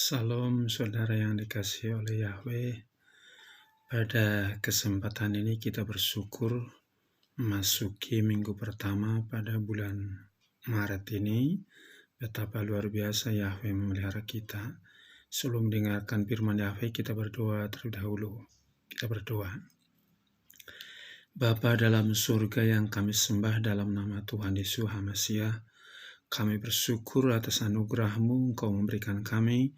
Salam saudara yang dikasihi oleh Yahweh. Pada kesempatan ini kita bersyukur memasuki minggu pertama pada bulan Maret ini. Betapa luar biasa Yahweh memelihara kita. Sebelum mendengarkan firman Yahweh, kita berdoa terlebih dahulu. Kita berdoa. Bapa dalam surga yang kami sembah dalam nama Tuhan Yesus HaMasiah, kami bersyukur atas anugerah-Mu. Engkau memberikan kami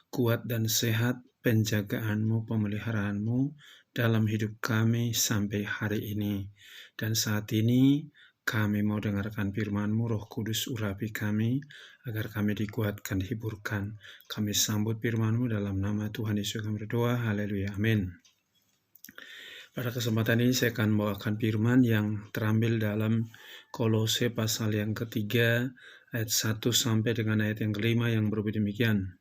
kuat dan sehat, penjagaan-Mu, pemeliharaanmu dalam hidup kami sampai hari ini. Dan saat ini kami mau dengarkan firman-Mu. Roh Kudus urapi kami agar kami dikuatkan, dihiburkan. Kami sambut firman-Mu dalam nama Tuhan Yesus kami berdoa. Haleluya. Amin. Pada kesempatan ini saya akan membawakan firman yang terambil dalam Kolose pasal yang ketiga ayat 1 sampai dengan ayat yang kelima yang berbunyi demikian.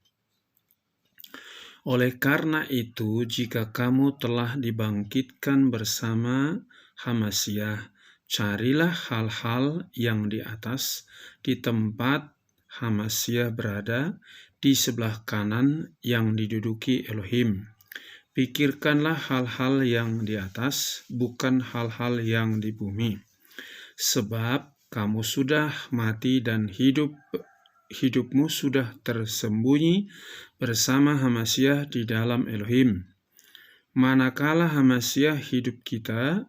Oleh karena itu, jika kamu telah dibangkitkan bersama HaMasiah, carilah hal-hal yang di atas, di tempat HaMasiah berada, di sebelah kanan yang diduduki Elohim. Pikirkanlah hal-hal yang di atas, bukan hal-hal yang di bumi. Sebab kamu sudah mati dan hidupmu sudah tersembunyi bersama HaMasiah di dalam Elohim. Manakala HaMasiah hidup kita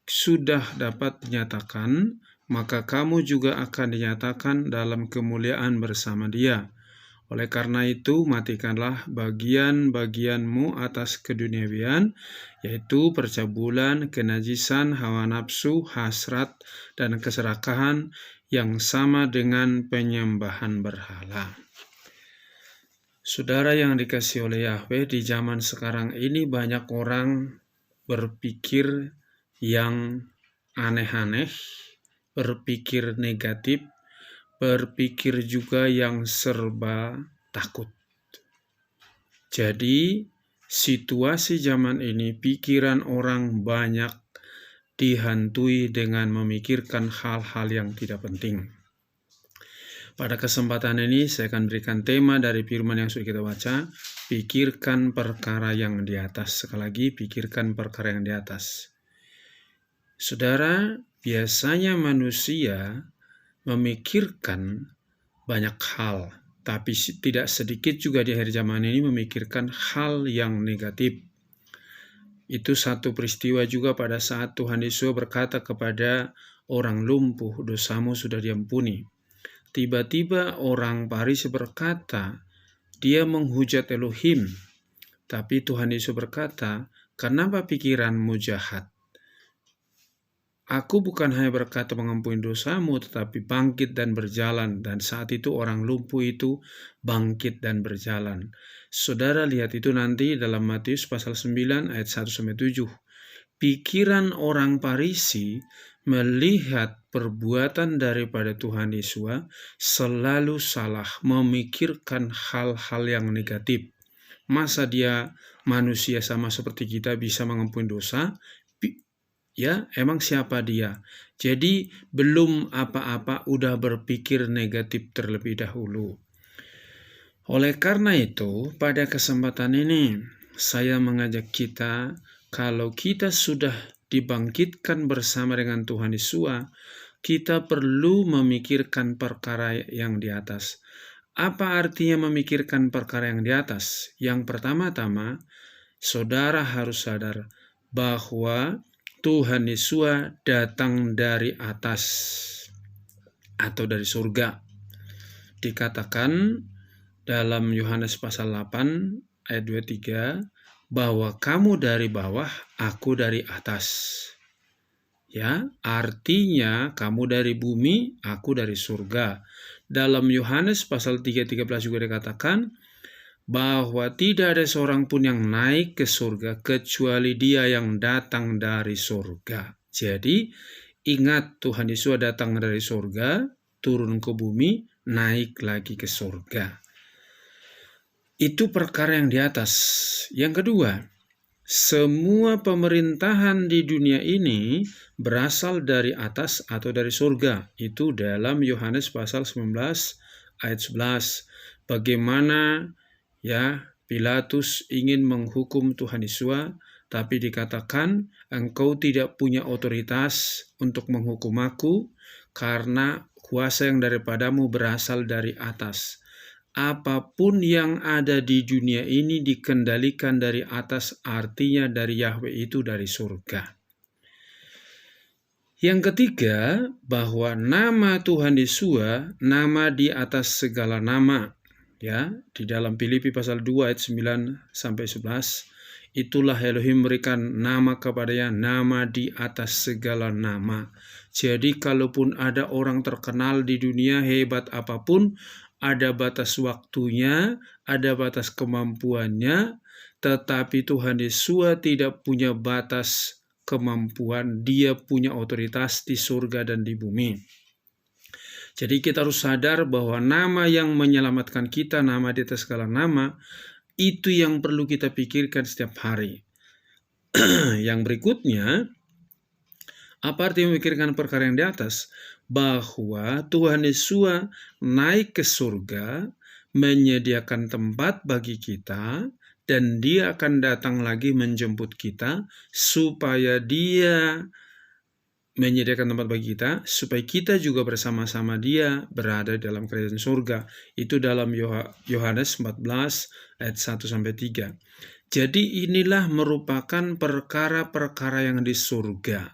sudah dapat dinyatakan, maka kamu juga akan dinyatakan dalam kemuliaan bersama Dia. Oleh karena itu, matikanlah bagian-bagianmu atas keduniawian, yaitu percabulan, kenajisan, hawa nafsu, hasrat, dan keserakahan yang sama dengan penyembahan berhala. Saudara yang dikasihi oleh Yahweh, di zaman sekarang ini banyak orang berpikir yang aneh-aneh, berpikir negatif, berpikir juga yang serba takut. Jadi, situasi zaman ini, pikiran orang banyak dihantui dengan memikirkan hal-hal yang tidak penting. Pada kesempatan ini, saya akan berikan tema dari firman yang sudah kita baca, pikirkan perkara yang di atas. Sekali lagi, pikirkan perkara yang di atas. Saudara, biasanya manusia memikirkan banyak hal, tapi tidak sedikit juga di akhir zaman ini memikirkan hal yang negatif. Itu satu peristiwa juga pada saat Tuhan Yesus berkata kepada orang lumpuh, dosamu sudah diampuni. Tiba-tiba orang Farisi berkata, dia menghujat Elohim. Tapi Tuhan Yesus berkata, kenapa pikiranmu jahat? Aku bukan hanya berkata mengampuni dosamu, tetapi bangkit dan berjalan. Dan saat itu orang lumpuh itu bangkit dan berjalan. Saudara lihat itu nanti dalam Matius pasal 9 ayat 1-7. Pikiran orang Farisi melihat perbuatan daripada Tuhan Yesus selalu salah, memikirkan hal-hal yang negatif. Masa dia manusia sama seperti kita bisa mengampuni dosa? Ya, emang siapa dia? Jadi belum apa-apa udah berpikir negatif terlebih dahulu. Oleh karena itu, pada kesempatan ini saya mengajak kita, kalau kita sudah dibangkitkan bersama dengan Tuhan Yesus, kita perlu memikirkan perkara yang di atas. Apa artinya memikirkan perkara yang di atas? Yang pertama-tama, saudara harus sadar bahwa Tuhan Yesus datang dari atas atau dari surga. Dikatakan dalam Yohanes pasal 8 ayat 23 bahwa kamu dari bawah, aku dari atas. Ya, artinya kamu dari bumi, aku dari surga. Dalam Yohanes pasal 3:13 juga dikatakan bahwa tidak ada seorang pun yang naik ke surga kecuali dia yang datang dari surga. Jadi, ingat Tuhan Yesus datang dari surga, turun ke bumi, naik lagi ke surga. Itu perkara yang di atas. Yang kedua, semua pemerintahan di dunia ini berasal dari atas atau dari surga. Itu dalam Yohanes pasal 19 ayat 11. Bagaimana Ya, Pilatus ingin menghukum Tuhan Yesus, tapi dikatakan engkau tidak punya otoritas untuk menghukum aku karena kuasa yang daripadamu berasal dari atas. Apapun yang ada di dunia ini dikendalikan dari atas, artinya dari Yahweh itu dari surga. Yang ketiga, bahwa nama Tuhan Yesus, nama di atas segala nama. Ya, di dalam Filipi pasal 2 ayat 9 sampai 11, itulah Elohim memberikan nama kepadanya, nama di atas segala nama. Jadi kalaupun ada orang terkenal di dunia hebat apapun, ada batas waktunya, ada batas kemampuannya, tetapi Tuhan Yesus tidak punya batas kemampuan, dia punya otoritas di surga dan di bumi. Jadi kita harus sadar bahwa nama yang menyelamatkan kita, nama di atas segala nama, itu yang perlu kita pikirkan setiap hari. Yang berikutnya, apa arti memikirkan perkara yang di atas? Bahwa Tuhan Yesus naik ke surga, menyediakan tempat bagi kita, dan dia akan datang lagi menjemput kita, supaya dia menyediakan tempat bagi kita, supaya kita juga bersama-sama dia berada dalam kerajaan surga. Itu dalam Yohanes 14 ayat 1-3. Jadi inilah merupakan perkara-perkara yang di surga,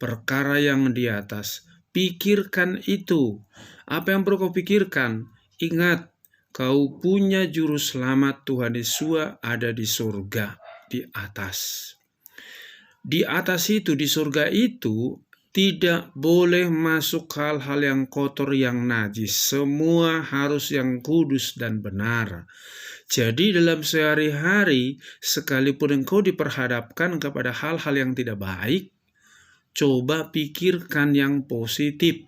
perkara yang di atas. Pikirkan itu. Apa yang perlu kau pikirkan? Ingat, kau punya juru selamat Tuhan Yesus ada di surga, di atas. Di atas itu, di surga itu, tidak boleh masuk hal-hal yang kotor, yang najis. Semua harus yang kudus dan benar. Jadi dalam sehari-hari, sekalipun engkau diperhadapkan kepada hal-hal yang tidak baik, coba pikirkan yang positif.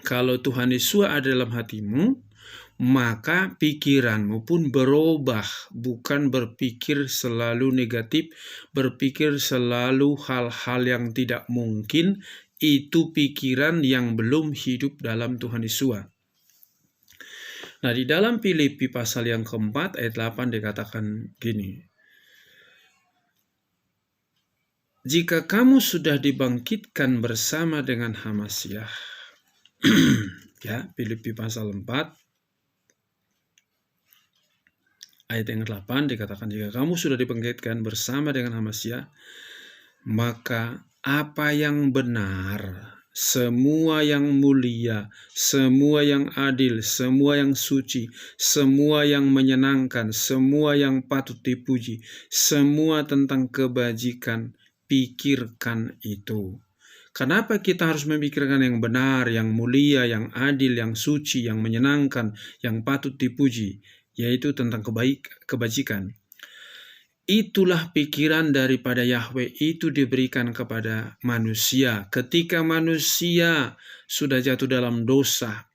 Kalau Tuhan Yesus ada dalam hatimu, maka pikiranmu pun berubah, bukan berpikir selalu negatif, berpikir selalu hal-hal yang tidak mungkin. Itu pikiran yang belum hidup dalam Tuhan Yesus. Nah, di dalam Filipi pasal yang keempat ayat 8 dikatakan gini, jika kamu sudah dibangkitkan bersama dengan Hamasyah, ya, Filipi pasal 4 ayat yang 8 dikatakan, jika kamu sudah dibangkitkan bersama dengan Hamasyah, maka apa yang benar, semua yang mulia, semua yang adil, semua yang suci, semua yang menyenangkan, semua yang patut dipuji, semua tentang kebajikan, pikirkan itu. Kenapa kita harus memikirkan yang benar, yang mulia, yang adil, yang suci, yang menyenangkan, yang patut dipuji? Yaitu tentang kebajikan. Itulah pikiran daripada Yahweh itu diberikan kepada manusia. Ketika manusia sudah jatuh dalam dosa,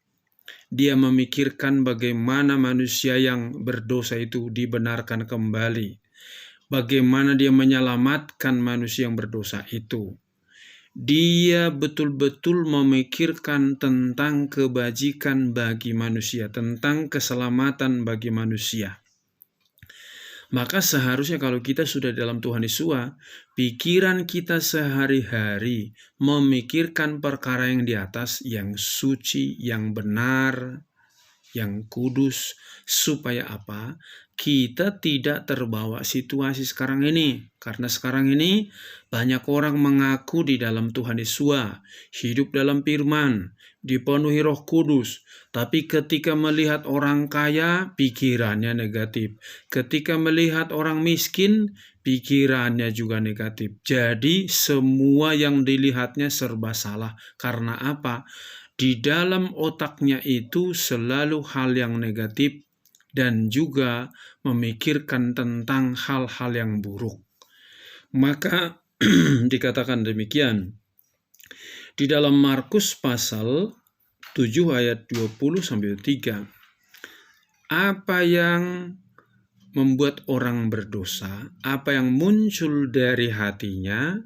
dia memikirkan bagaimana manusia yang berdosa itu dibenarkan kembali. Bagaimana dia menyelamatkan manusia yang berdosa itu. Dia betul-betul memikirkan tentang kebajikan bagi manusia, tentang keselamatan bagi manusia. Maka seharusnya kalau kita sudah dalam Tuhan Yesus, pikiran kita sehari-hari memikirkan perkara yang di atas, yang suci, yang benar, yang kudus, supaya apa? Kita tidak terbawa situasi sekarang ini. Karena sekarang ini banyak orang mengaku di dalam Tuhan Yesus, hidup dalam firman, dipenuhi Roh Kudus, tapi ketika melihat orang kaya, pikirannya negatif. Ketika melihat orang miskin, pikirannya juga negatif. Jadi semua yang dilihatnya serba salah. Karena apa? Di dalam otaknya itu selalu hal yang negatif dan juga memikirkan tentang hal-hal yang buruk. Maka dikatakan demikian di dalam Markus pasal 7 ayat 20-3. Apa yang membuat orang berdosa, apa yang muncul dari hatinya,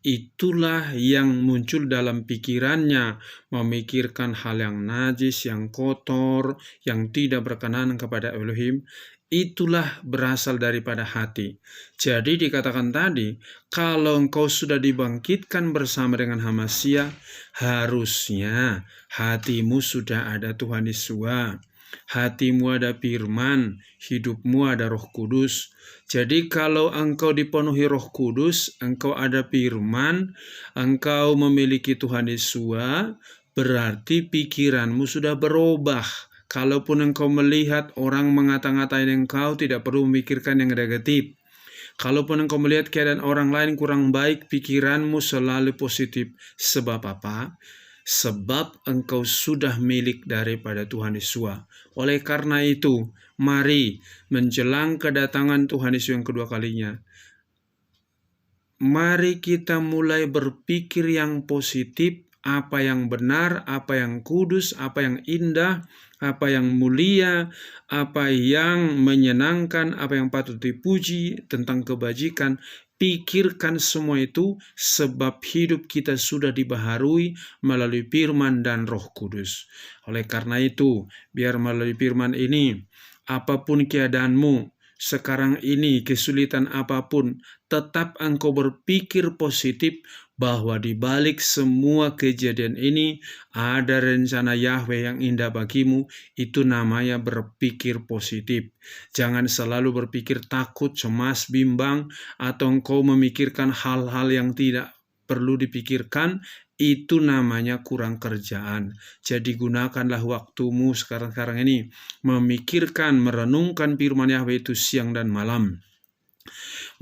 itulah yang muncul dalam pikirannya, memikirkan hal yang najis, yang kotor, yang tidak berkenan kepada Elohim. Itulah berasal daripada hati. Jadi dikatakan tadi, kalau engkau sudah dibangkitkan bersama dengan Hamasya, harusnya hatimu sudah ada Tuhan Yesus. Hatimu ada firman, hidupmu ada Roh Kudus. Jadi kalau engkau dipenuhi Roh Kudus, engkau ada firman, engkau memiliki Tuhan Yesus, berarti pikiranmu sudah berubah. Kalaupun engkau melihat orang mengata-ngatain engkau, tidak perlu memikirkan yang negatif. Kalaupun engkau melihat keadaan orang lain kurang baik, pikiranmu selalu positif. Sebab apa? Sebab engkau sudah milik daripada Tuhan Yesus. Oleh karena itu, mari menjelang kedatangan Tuhan Yesus yang kedua kalinya, mari kita mulai berpikir yang positif, apa yang benar, apa yang kudus, apa yang indah, apa yang mulia, apa yang menyenangkan, apa yang patut dipuji, tentang kebajikan. Pikirkan semua itu, sebab hidup kita sudah dibaharui melalui firman dan Roh Kudus. Oleh karena itu, biar melalui firman ini, apapun keadaanmu sekarang ini, kesulitan apapun, tetap engkau berpikir positif bahwa di balik semua kejadian ini ada rencana Yahweh yang indah bagimu. Itu namanya berpikir positif. Jangan selalu berpikir takut, cemas, bimbang, atau engkau memikirkan hal-hal yang tidak perlu dipikirkan. Itu namanya kurang kerjaan. Jadi gunakanlah waktumu sekarang ini memikirkan, merenungkan firman Yahweh itu siang dan malam.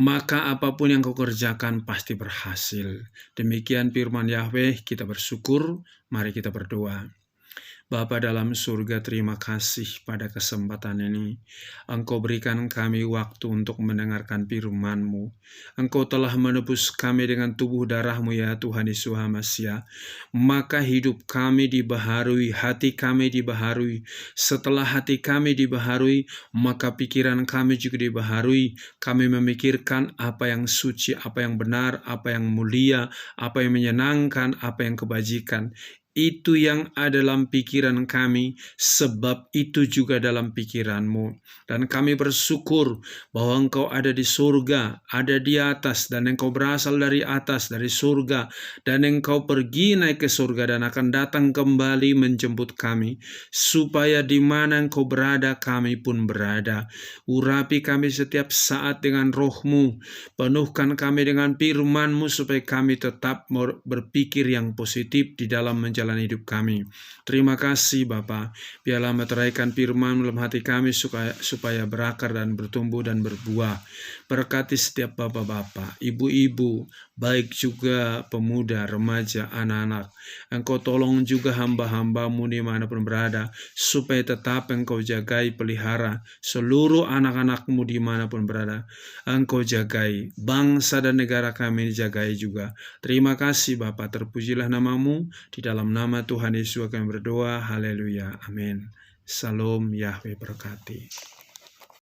Maka apapun yang kau kerjakan pasti berhasil. Demikian firman Yahweh, kita bersyukur. Mari kita berdoa. Bapa dalam surga, terima kasih pada kesempatan ini. Engkau berikan kami waktu untuk mendengarkan firman-Mu. Engkau telah menebus kami dengan tubuh darah-Mu ya Tuhan Yesus Hamasya. Maka hidup kami dibaharui, hati kami dibaharui. Setelah hati kami dibaharui, maka pikiran kami juga dibaharui. Kami memikirkan apa yang suci, apa yang benar, apa yang mulia, apa yang menyenangkan, apa yang kebajikan. Itu yang ada dalam pikiran kami, sebab itu juga dalam pikiran-Mu. Dan kami bersyukur bahwa Engkau ada di surga, ada di atas, dan Engkau berasal dari atas, dari surga, dan Engkau pergi naik ke surga dan akan datang kembali menjemput kami, supaya di mana Engkau berada, kami pun berada. Urapi kami setiap saat dengan Roh-Mu, penuhkan kami dengan firman-Mu, supaya kami tetap berpikir yang positif di dalam menjalani hidup kami. Terima kasih Bapa. Biarlah meteraikan firman dalam hati kami supaya berakar dan bertumbuh dan berbuah. Berkati setiap bapak-bapak, ibu-ibu, baik juga pemuda, remaja, anak-anak. Engkau tolong juga hamba-hamba-Mu dimanapun berada, supaya tetap Engkau jagai, pelihara seluruh anak-anak-Mu dimanapun berada. Engkau jagai bangsa dan negara kami, dijagai juga. Terima kasih Bapa, terpujilah nama-Mu. Di dalam nama Tuhan Yesus kami berdoa, haleluya, amin. Salam, Yahweh berkati.